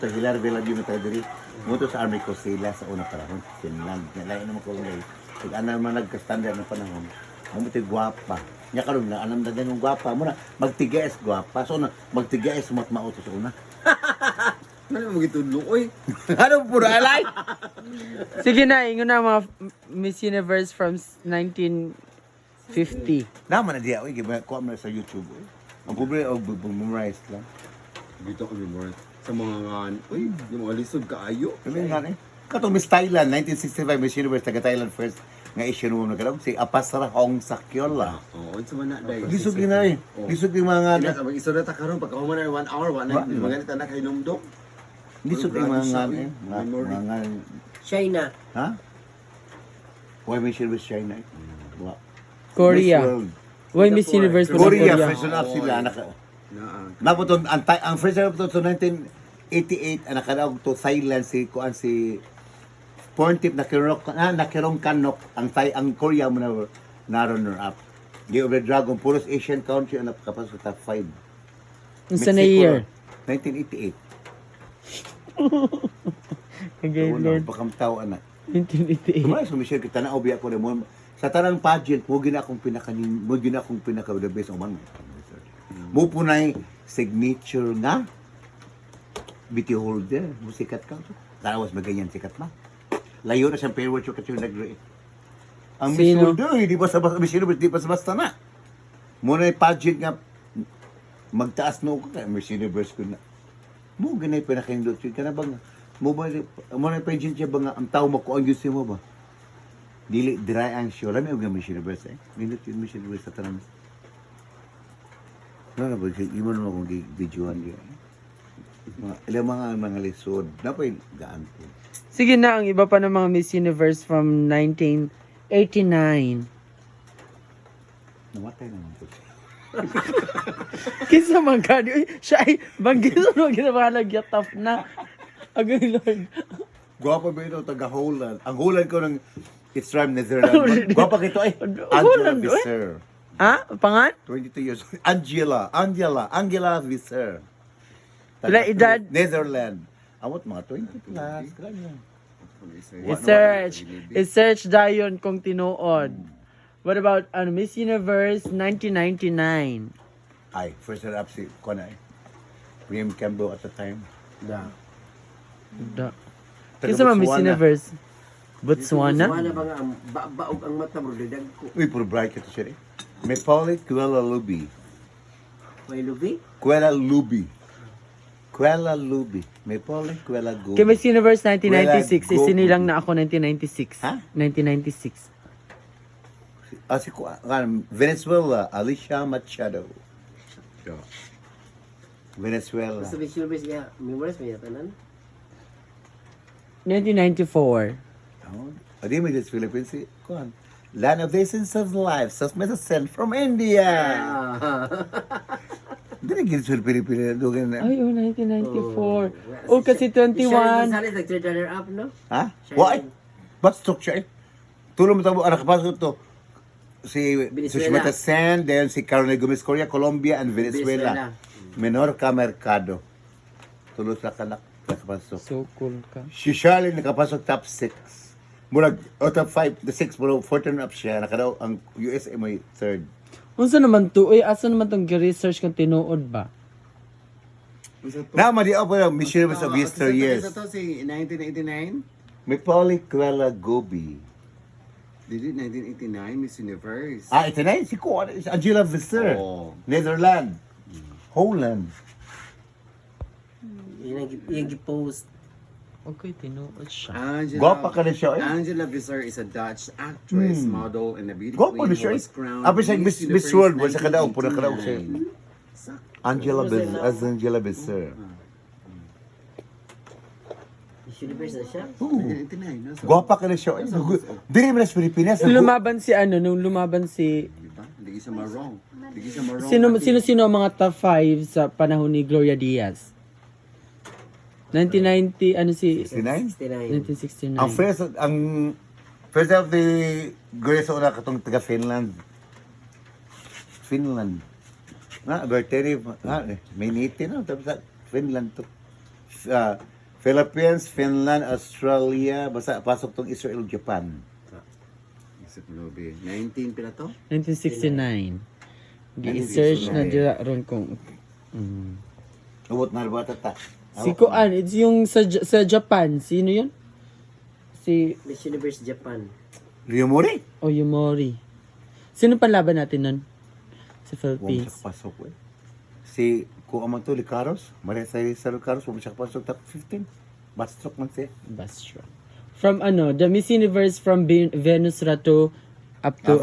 Sa Hilar Villa di tayo diri. Muto sa Army Cosila sa una panahon. Finland. Lain naman ko lang. Pag ano naman nagka-standard ng panahon. Mamuti gwapa. Nya karon na anam na ganung gwapa mo na magtigas gwapa. So na magtigas matmao to sa una. Ano mo gitudlo oy? Ano pura alay? Sige na, ingon na mga Miss Universe from 1950. Naman na diya oy giba ko man sa YouTube. Oy. Ang pobre og memorize lang. Dito ko memorize sa mga uy, yung mga lisod kaayo. Kami nga eh. Katong Miss Thailand 1965 Miss Universe taga Thailand first nga issue mo na kadong si Apasara Hong Sakyola. Oo, sa mana day. Lisod gyud na eh. Lisod yung mga Ina sa mag-isod na ta karon pagka human na 1 hour, wala na mga na kay numdok. lisod yung mga mga China. ha? Why Miss Universe China? Wa. Korea. Miss World. Why Miss Universe from Korea, Korea? first up sila anak. Naa. Naputon ang first up to 1988 anak kadaog to Thailand si kuan si Porntip nakirong kanok ang Korea mo na runner up. Di over Dragon puros Asian country ang nakapasok sa top 5. Unsa na year? 1988. Kagay So, Lord. pakamtaw anak. 1988. Kumaya sa Michelle kita na obiya ko mo sa tarang pageant mo gina akong pinaka the best uman. Mo punay signature nga beauty holder, musikat ka. Tarawas maganyan sikat na. Layo na siyang pairwatch yung kasi nag-rate. Ang Miss Sino? Holder, di ba sa Miss Universe, di ba sa basta na. Muna yung pageant nga, magtaas no ko kaya Miss Universe ko na. Mo ganay pinakindot yun ka na ba nga? Mo na yung pageant siya ba nga, ang tao mo ko ang gusto mo ba? Dili, dry ang show. Lami ang Miss Universe eh. Minute yung Miss Universe sa tanang. Ano ba, iman mo akong videoan yun. Ilang mga lisod. Napay gaan ko. Sige na, ang iba pa ng mga Miss Universe from 1989. Namatay naman po siya. Kinsa man ka, uy, siya ay banggit mo ginabalag yatap na. Agay Lord. Gwapa ba ito, taga Holland. Ang Holland ko ng It's Rhyme Netherlands. Gwapa kito ay Angela Holland, uy. Visser. Ha? Pangan? 22 years old. Angela Visser. Wala edad? Netherlands. Amot mga 20 plus. Ganyan. I-search dayon kung tinuod. What about Miss Universe 1999? Ay, first up si Konay. William Campbell at the time. Da. Da. Taga Kinsa man Miss Botswana. Universe? Botswana? Wala ba nga ang baog ang mata bro dadag ko. Uy, puro bright ito siya eh. May Paulit Kuala Lubi. May lubi? Kuala Lubi. Kuala Lubi. May Paulit Kuala Lubi. Kay Miss Universe 1996, Wala, go. isinilang na ako 1996. Ha? 1996. Si Venezuela, Alicia Machado. Da. Venezuela. Basta may service niya. Memorize mo yata nan? 1994. Adi mo dito sa Philippines, si Kuan. Land of the Essence of Life, sent from India. Hindi na gito sa Pilipinas. Dugan na. Ay, 1994. Oh, kasi 21. Gonzalez nag-third runner up, no? Ha? Siya Why? yun. Bastok siya eh. Tulong mo tabo, anak kapasok to. Si Venezuela. Sushmita Sen, then si Carolina Gomez Coria, Colombia, and Venezuela. Menorca Mercado. Tulong sa kanak. Nakapasok. So cool ka. Si Charlie nakapasok top 6. Murag, top 5, the 6, pero 14 up siya. Nakadaw, ang USA may third. Unsa naman to? Uy, asa naman tong research kung tinuod ba? Nama di ako Miss Universe of yesteryears. Isa to si 1989. May Pauli Kuala Gobi. Dili 1989 Miss Universe. Ito na yun, si Kuala, si Angela Visser. Oh. Netherlands. Holland. Yung gipost. Okay, tinuod siya. Gwapa ka na siya, eh. Angela Visser is a Dutch actress, model, and a beauty Gwapa na queen siya, who eh. was crowned Apis like Miss Universe World, wala sa kadaog, pura kadaog siya. 1989. Angela Visser. Miss Universe na siya? 1989, no? So, Gwapa ka na siya, eh. Dili mo na sa Pilipinas. Lumaban si nung lumaban si diba? Hindi siya marong. Hindi siya marong. sino ang mga top 5 sa panahon ni Gloria Diaz? 1990 69? 69. 1969. Ang first of the Grace una katong taga Finland. Na, Berteri, may niti na, tapos sa Finland to. Philippines, Finland, Australia, basta pasok tong Israel, Japan. Isip Lobe. 19 pila to? 1969. Gi-search na dira ron kung Ubot na ba tata? si Kuan, it's yung sa Japan. Sino yun? Si Miss Universe Japan. Ryomori? Oyumori. Sino panlaban natin nun? Sa Huwag Philippines. siya pasok eh. Si Kuamanto Licaros, Maria Teresa Licaros, huwag siya pasok top 15. Bastok man siya. Bastra. From the Miss Universe from Venus Rato up to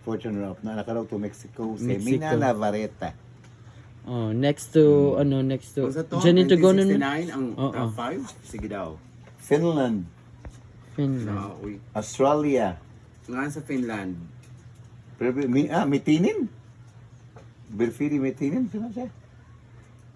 Fortune up na nakaraw to Mexico. Si Mexico. Mina Navarrete. Oh, next to next to Kung sa to, Janine Tugonon 1969 ang Oo. top 5? Sige daw. Finland, Finland. Uy. Australia, Nga sa Finland. Mitinin. Berfiri Mitinin, sino siya?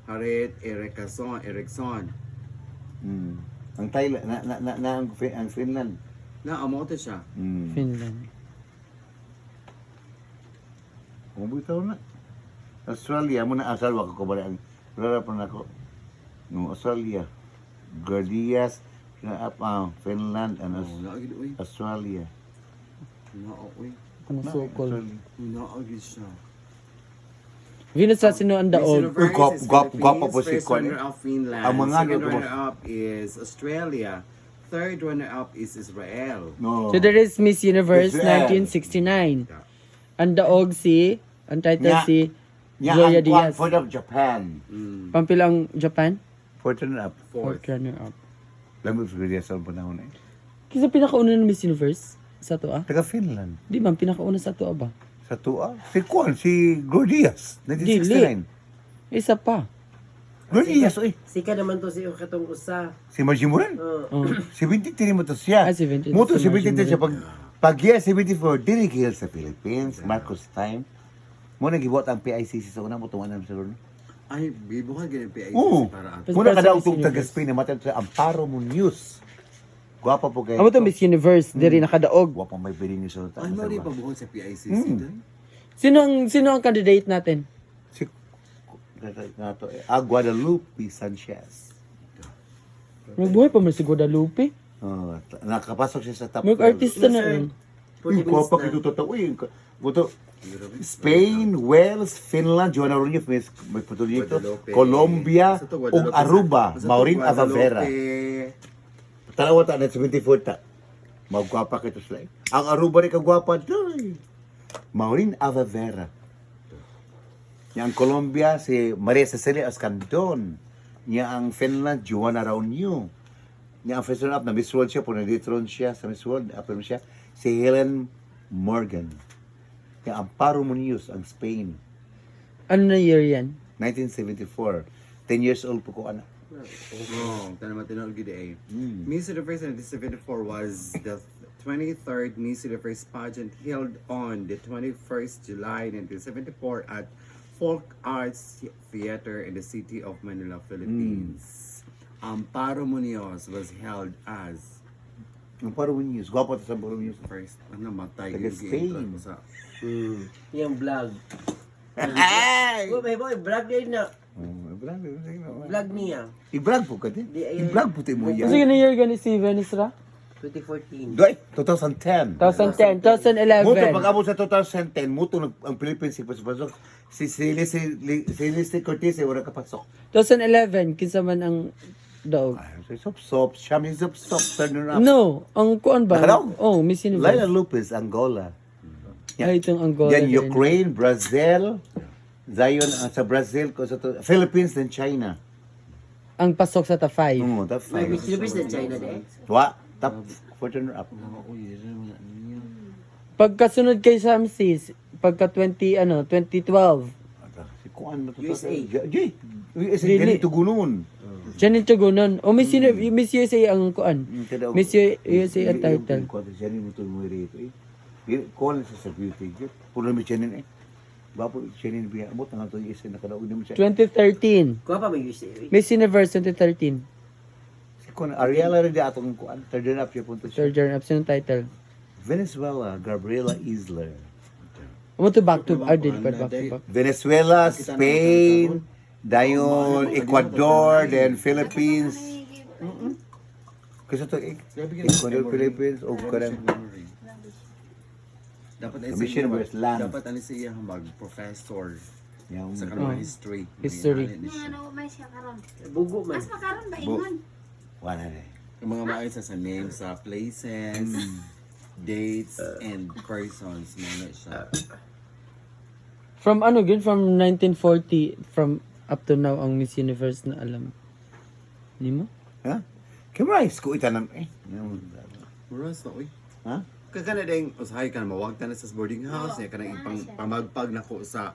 Harit Erickson. Ang Thailand, ang Finland. Na, amote siya. Finland. Bitaw na. Australia, muna asal wako ko bali ang larapan ako. No Australia. Guardias, Finland and Oh, naagid uy. Australia. Uy. Ano sukol? Australia. Naagid siya. Venus sa sino ang Miss daog? Universe Gwap- is gwap- gwapa po Philippines, si first Kwan, runner-up Finland, Ang mga second ganito, boss. runner-up is Australia, third runner-up is Israel. No. So there is Miss Universe Israel. 1969. Ang daog ang title Nya. si Nya Gloria ang Diaz. for of Japan. Pampilang Japan? Fortune up. Fourth. Fourth runner up. Lamig sa Gloria sa panahon eh. Kisa pinakauna ng Miss Universe sa to Taga Finland. Di man pinakauna sa to ba? Sa tua. Si Kwan, si Gordias. 1969. Isa pa. Gordias, oy. Sika naman to si katong usa. Si Margie Moran. Oh. 73 mo to siya. 73 Mo to si 73 siya pag year 74 diri gihil sa Philippines, Marcos time. Mo nagibuhat ang PICC sa una mo tumanan sa ron. Ay, bibuhan ganyan PICC Oo. para Mas Muna para ka sa daw Miss itong taga Universe. Spain na matang sa Amparo Munoz. Gwapa po kayo. Amo to Miss Universe, diri nakadaog. Gwapa may bilin niyo sa Ay, mali pa buhon sa PICC. Sino ang candidate natin? Si Guadalupe Sanchez. Magbuhay pa man si Guadalupe. Oh, nakapasok siya sa top. Mag-artista na rin. 40 minutes Gwapa na. kito totoo. Buto Spain, Wales, Finland, Joanna Rodriguez, may puto dito, Guadalupe. Colombia, Sa to, ug Guadalupe. Aruba, Sa to, Maureen Guadalupe. Avavera. Tanawa ta na 74 ta. Magwapa kito sila. Ang Aruba rin kagwapa doy. Maureen Avavera. Yang Colombia si Maria Cecilia Escandon. Niya ang Finland Joanna Raunio. Niya ang first up na Miss World siya, po na-dethrone siya sa Miss World, after siya si Helen Morgan. Niya ang Amparo Munoz ang Spain. Ano na year yan? 1974. 10 years old po ko anak. Oh, tanong matinood gid eh. Miss Universe 1974 was the 23rd Miss Universe pageant held on the 21st July 1974 at Folk Arts Theater in the city of Manila, Philippines. Amparo Munoz was held as Amparo Munoz. Gwapo to sa Amparo Munoz. first matay Taga Spain. sa Yung vlog. Ay! Oh, may boy, vlog din na. I-vlog Vlog niya. po ka din. Di, ayun. I-vlog po tayo mo Kasi yan. na year gani si Venus Ra? 2014. Doy, 2010. 2010, Muto, 2011. pag-abot sa 2010, muto ang Philippines si pasok. Si Celeste Cortez ay wala kapasok. 2011, kinsa man ang daog. Si Sop, siya may Sop, turn up. No, ang kuan ba? Nakadaog? Oh, Miss Laila Universe. Lopez, Angola. Ay, itong Angola. Yan, din. Ukraine, Brazil, Zion sa Brazil, Philippines, then China. Ang pasok sa top 5. Top May 5. Miss Universe na China din. Top fortune up. Pagkasunod kay Samsis, pagka 2012. Si Kuan na to. USA. USA, Really? ganito gunon. Janine Tugunon. O Miss, Miss USA ang kuan. Miss USA ang title. Janine mo ito mo rito eh. Kuan sa beauty. Puno mo Janine eh. Bapo Janine biya. Abot na nga ito yung isa nakadaog naman siya. 2013. Kuha pa may USA. Miss Universe 2013. Si Kuan, Ariela rin di atong Kuan. Third up siya punto siya. Sir Jordan, absent title. Venezuela, Gabriela Isler. Amo to back to, did pa back to back. Venezuela, Spain, dayon Ecuador, then Philippines. Kasi to Ecuador, Philippines, o karang Dapat Mission West Land. Dapat ano siya mag-professor yung sa kanang history. History. May Mga ano, may siya karon. Bugo man. Mas makaron ba Bu- ingon? wala na. Yung mga maayos sa names sa places, dates, and persons. Mga siya. From ano yun? From 1940, from up to now, ang Miss Universe na alam. Hindi mo? Ha? Kamay, ko itanan eh. Muras na, uy. Ha? Kaya ding usahay ka na mawag ka na sa boarding house, niya ka na ipang pamagpag na ko sa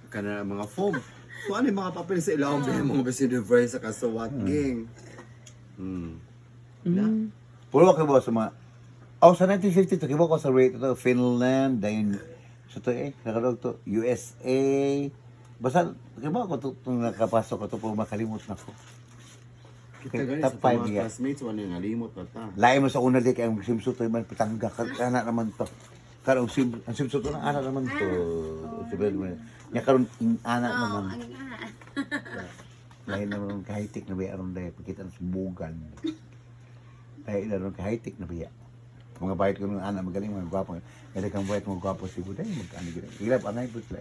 ka na mga foam. So ano yung mga papel sa ilawang mga Miss Universe sa kasuwat gang? Puro ka ba sa mga sa 1952 kibo ko sa rate to Finland, then sa to nakalog to USA. Basta kibo ko to nakapasok ko to puro makalimot na ko. Kita gani Top sa five mga niya. classmates, wala yung nalimot na ta. Lain mo sa una di kay ang simsuto man patangga kana naman to. Karong ang simsuto na ana naman to. Sibel mo. Nya karon ana naman. Ang nga. Lain naman kahitik na biya aron dai pakita sa bugan. Lain naman kahitik na biya. Mga bayat ko ng anak magaling mga gwapo. Kaya kang bayat mga gwapo si Buday mag-ano gid. Ilap anay pud sila.